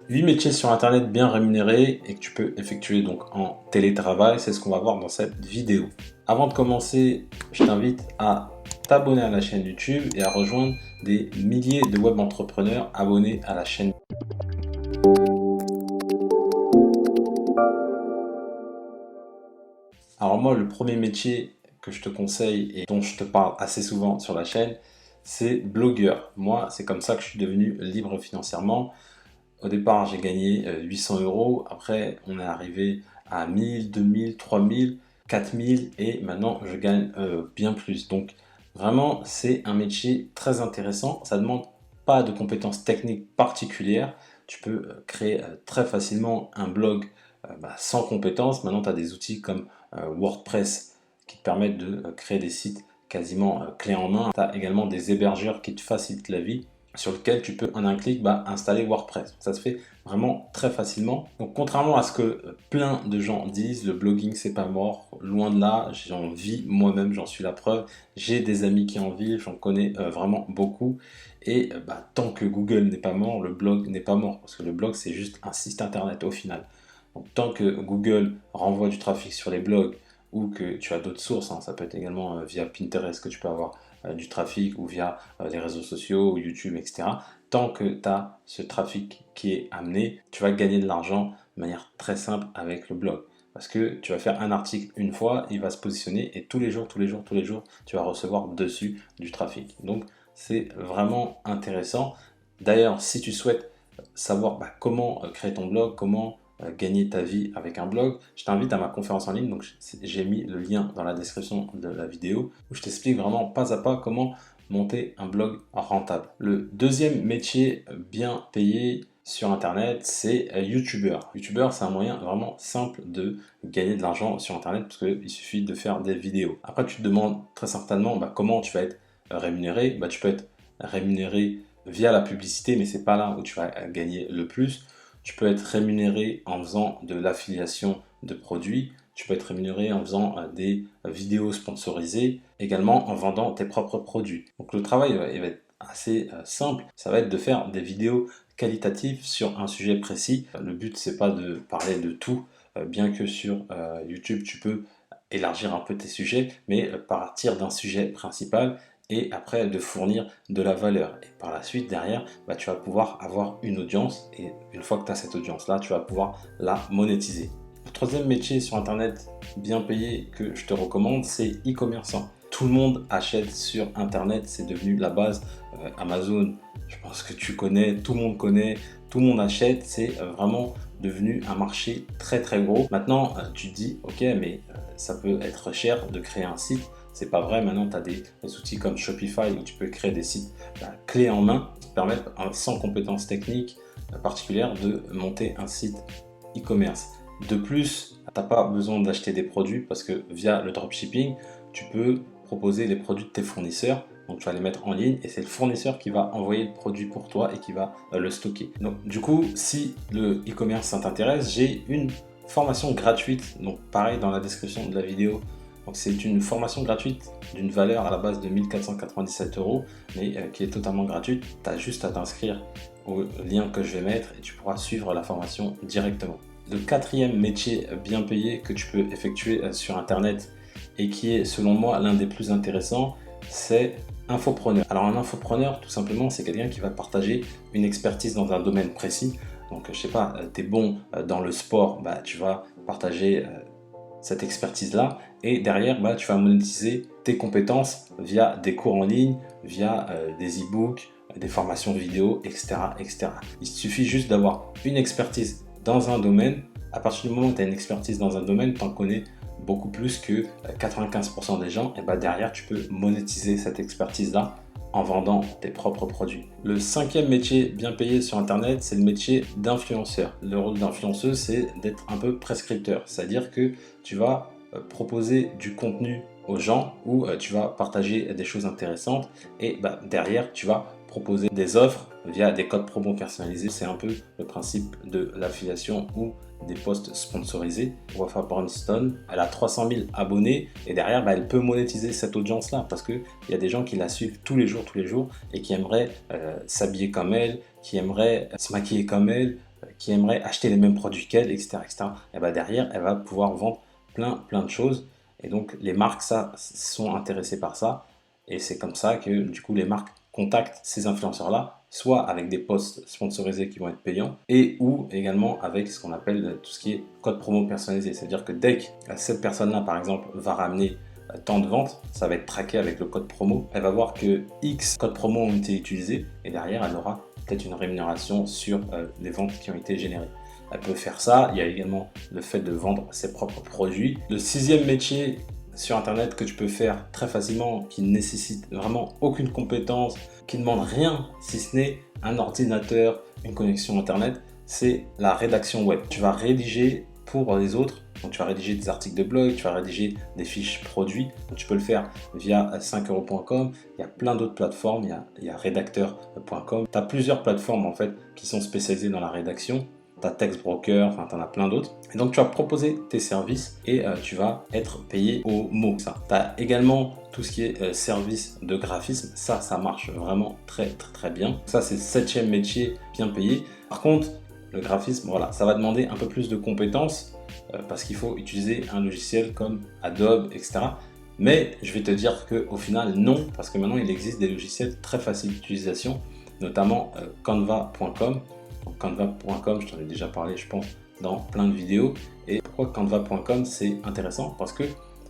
8 métiers sur internet bien rémunérés et que tu peux effectuer donc en télétravail, c'est ce qu'on va voir dans cette vidéo. Avant de commencer, je t'invite à t'abonner à la chaîne YouTube et à rejoindre des milliers de web entrepreneurs abonnés à la chaîne. Alors moi, le premier métier que je te conseille et dont je te parle assez souvent sur la chaîne, c'est blogueur. Moi, c'est comme ça que je suis devenu libre financièrement. Au départ, j'ai gagné 800 euros. Après, on est arrivé à 1000, 2000, 3000, 4000 et maintenant, je gagne bien plus. Donc, vraiment, c'est un métier très intéressant. Ça ne demande pas de compétences techniques particulières. Tu peux créer très facilement un blog sans compétences. Maintenant, tu as des outils comme WordPress qui te permettent de créer des sites quasiment clés en main. Tu as également des hébergeurs qui te facilitent la vie sur lequel tu peux en un clic installer WordPress. Ça se fait vraiment très facilement. Donc contrairement à ce que plein de gens disent, le blogging c'est pas mort, loin de là, j'en vis moi-même, j'en suis la preuve. J'ai des amis qui en vivent, j'en connais vraiment beaucoup. Et tant que Google n'est pas mort, le blog n'est pas mort. Parce que le blog c'est juste un site internet au final. Donc tant que Google renvoie du trafic sur les blogs ou que tu as d'autres sources, ça peut être également via Pinterest que tu peux avoir du trafic ou via les réseaux sociaux ou YouTube, etc. Tant que tu as ce trafic qui est amené, tu vas gagner de l'argent de manière très simple avec le blog. Parce que tu vas faire un article une fois, il va se positionner et tous les jours, tu vas recevoir dessus du trafic. Donc c'est vraiment intéressant. D'ailleurs, si tu souhaites savoir comment créer ton blog, comment gagner ta vie avec un blog, je t'invite à ma conférence en ligne. Donc j'ai mis le lien dans la description de la vidéo où je t'explique vraiment pas à pas comment monter un blog rentable. Le deuxième métier bien payé sur internet, c'est youtubeur. Youtubeur, c'est un moyen vraiment simple de gagner de l'argent sur internet parce qu'il suffit de faire des vidéos. Après, tu te demandes très certainement comment tu vas être rémunéré. Tu peux être rémunéré via la publicité, mais c'est pas là où tu vas gagner le plus. Tu peux être rémunéré en faisant de l'affiliation de produits. Tu peux être rémunéré en faisant des vidéos sponsorisées, également en vendant tes propres produits. Donc le travail il va être assez simple. Ça va être de faire des vidéos qualitatives sur un sujet précis. Le but, c'est pas de parler de tout, bien que sur YouTube, tu peux élargir un peu tes sujets, mais partir d'un sujet principal et après de fournir de la valeur. Et par la suite, derrière, tu vas pouvoir avoir une audience et une fois que tu as cette audience-là, tu vas pouvoir la monétiser. Le troisième métier sur Internet bien payé que je te recommande, c'est e-commerçant. Tout le monde achète sur Internet, c'est devenu la base. Amazon, je pense que tu connais, tout le monde connaît, tout le monde achète, c'est vraiment devenu un marché très très gros. Maintenant, tu te dis, ok, mais ça peut être cher de créer un site. C'est pas vrai, maintenant tu as des outils comme Shopify où tu peux créer des sites clés en main qui permettent, sans compétences techniques particulières, de monter un site e-commerce. De plus, tu n'as pas besoin d'acheter des produits parce que via le dropshipping, tu peux proposer les produits de tes fournisseurs. Donc tu vas les mettre en ligne et c'est le fournisseur qui va envoyer le produit pour toi et qui va le stocker. Donc du coup, si le e-commerce ça t'intéresse, j'ai une formation gratuite. Donc pareil dans la description de la vidéo. Donc c'est une formation gratuite d'une valeur à la base de 1497 €, mais qui est totalement gratuite. Tu as juste à t'inscrire au lien que je vais mettre et tu pourras suivre la formation directement. Le quatrième métier bien payé que tu peux effectuer sur Internet et qui est selon moi l'un des plus intéressants, c'est infopreneur. Alors un infopreneur, tout simplement, c'est quelqu'un qui va partager une expertise dans un domaine précis. Donc je sais pas, tu es bon dans le sport, tu vas partager cette expertise-là et derrière, tu vas monétiser tes compétences via des cours en ligne, via des e-books, des formations vidéo, etc., etc. Il suffit juste d'avoir une expertise dans un domaine. À partir du moment où tu as une expertise dans un domaine, tu en connais beaucoup plus que 95% des gens, et derrière tu peux monétiser cette expertise-là en vendant tes propres produits. Le cinquième métier bien payé sur Internet, c'est le métier d'influenceur. Le rôle d'influenceuse, c'est d'être un peu prescripteur, c'est-à-dire que tu vas proposer du contenu aux gens ou tu vas partager des choses intéressantes et derrière tu vas proposer des offres via des codes promo personnalisés. C'est un peu le principe de l'affiliation ou des posts sponsorisés. Wafa Brownstone, elle a 300 000 abonnés et derrière elle peut monétiser cette audience là parce qu'il y a des gens qui la suivent tous les jours et qui aimeraient s'habiller comme elle, qui aimeraient se maquiller comme elle, qui aimerait acheter les mêmes produits qu'elle, etc., etc. Et bah derrière, elle va pouvoir vendre plein de choses. Et donc les marques, ça, sont intéressées par ça. Et c'est comme ça que du coup les marques contactent ces influenceurs-là, soit avec des posts sponsorisés qui vont être payants, et ou également avec ce qu'on appelle tout ce qui est code promo personnalisé. C'est-à-dire que dès que cette personne-là, par exemple, va ramener tant de ventes, ça va être traqué avec le code promo. Elle va voir que X codes promo ont été utilisés, et derrière, elle aura peut-être une rémunération sur les ventes qui ont été générées. Elle peut faire ça. Il y a également le fait de vendre ses propres produits. Le sixième métier sur internet que tu peux faire très facilement, qui ne nécessite vraiment aucune compétence, qui ne demande rien si ce n'est un ordinateur, une connexion internet, c'est la rédaction web. Tu vas rédiger pour les autres, donc tu vas rédiger des articles de blog, tu vas rédiger des fiches produits. Donc tu peux le faire via 5euros.com. Il y a plein d'autres plateformes, il y a rédacteur.com. Tu as plusieurs plateformes en fait qui sont spécialisées dans la rédaction. Tu as Textbroker, enfin tu en as plein d'autres. Et donc tu vas proposer tes services et tu vas être payé au mot. Tu as également tout ce qui est service de graphisme. Ça marche vraiment très bien. Ça c'est le septième métier bien payé. Par contre, le graphisme, voilà, ça va demander un peu plus de compétences parce qu'il faut utiliser un logiciel comme Adobe, etc. Mais je vais te dire qu'au final, non, parce que maintenant il existe des logiciels très faciles d'utilisation, notamment Canva.com. Canva.com, je t'en ai déjà parlé, je pense, dans plein de vidéos. Et pourquoi Canva.com c'est intéressant? Parce que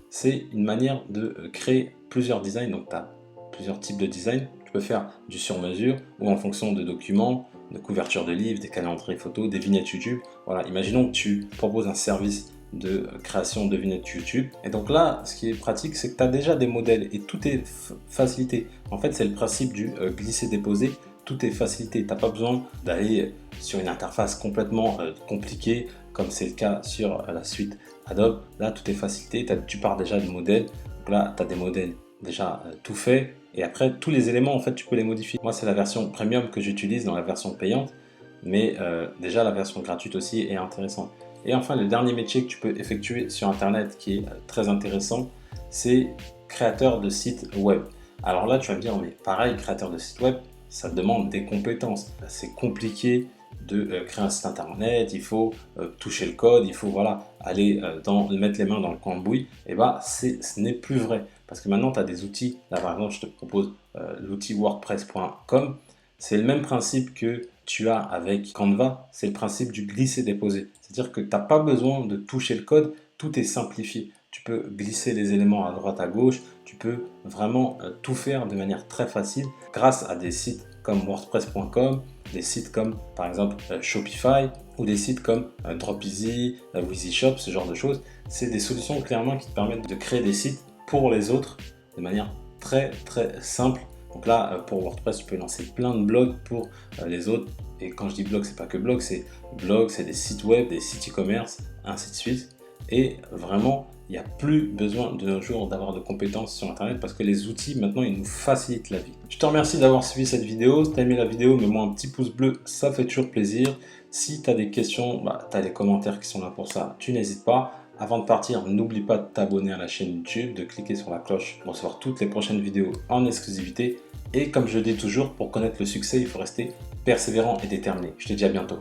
c'est une manière de créer plusieurs designs. Donc tu as plusieurs types de designs. Tu peux faire du sur-mesure ou en fonction de documents, de couvertures de livres, des calendriers photos, des vignettes YouTube. Voilà, imaginons que tu proposes un service de création de vignettes YouTube. Et donc là, ce qui est pratique, c'est que tu as déjà des modèles et tout est facilité. En fait, c'est le principe du glisser-déposer. Tout est facilité. Tu n'as pas besoin d'aller sur une interface complètement compliquée, comme c'est le cas sur la suite Adobe. Là, tout est facilité. Tu pars déjà de modèles. Donc là, tu as des modèles déjà tout faits. Et après, tous les éléments, en fait, tu peux les modifier. Moi, c'est la version premium que j'utilise dans la version payante. Mais déjà, la version gratuite aussi est intéressante. Et enfin, le dernier métier que tu peux effectuer sur Internet qui est très intéressant, c'est créateur de site web. Alors là, tu vas me dire, mais pareil, créateur de site web, ça demande des compétences. C'est compliqué de créer un site internet, il faut toucher le code, il faut voilà, aller mettre les mains dans le cambouis. Et bah, ce n'est plus vrai. Parce que maintenant, tu as des outils. Là, par exemple, je te propose l'outil WordPress.com. C'est le même principe que tu as avec Canva. C'est le principe du glisser-déposer. C'est-à-dire que tu n'as pas besoin de toucher le code. Tout est simplifié. Tu peux glisser les éléments à droite, à gauche. Tu peux vraiment tout faire de manière très facile grâce à des sites comme WordPress.com, des sites comme par exemple Shopify ou des sites comme Dropeasy, WheezyShop, ce genre de choses. C'est des solutions clairement qui te permettent de créer des sites pour les autres de manière très simple. Donc là, pour WordPress, tu peux lancer plein de blogs pour les autres. Et quand je dis blog, c'est pas que blog, c'est des sites web, des sites e-commerce, ainsi de suite. Et vraiment, il n'y a plus besoin de nos jours d'avoir de compétences sur Internet parce que les outils, maintenant, ils nous facilitent la vie. Je te remercie d'avoir suivi cette vidéo. Si tu as aimé la vidéo, mets-moi un petit pouce bleu, ça fait toujours plaisir. Si tu as des questions, tu as les commentaires qui sont là pour ça, tu n'hésites pas. Avant de partir, n'oublie pas de t'abonner à la chaîne YouTube, de cliquer sur la cloche pour recevoir toutes les prochaines vidéos en exclusivité. Et comme je le dis toujours, pour connaître le succès, il faut rester persévérant et déterminé. Je te dis à bientôt.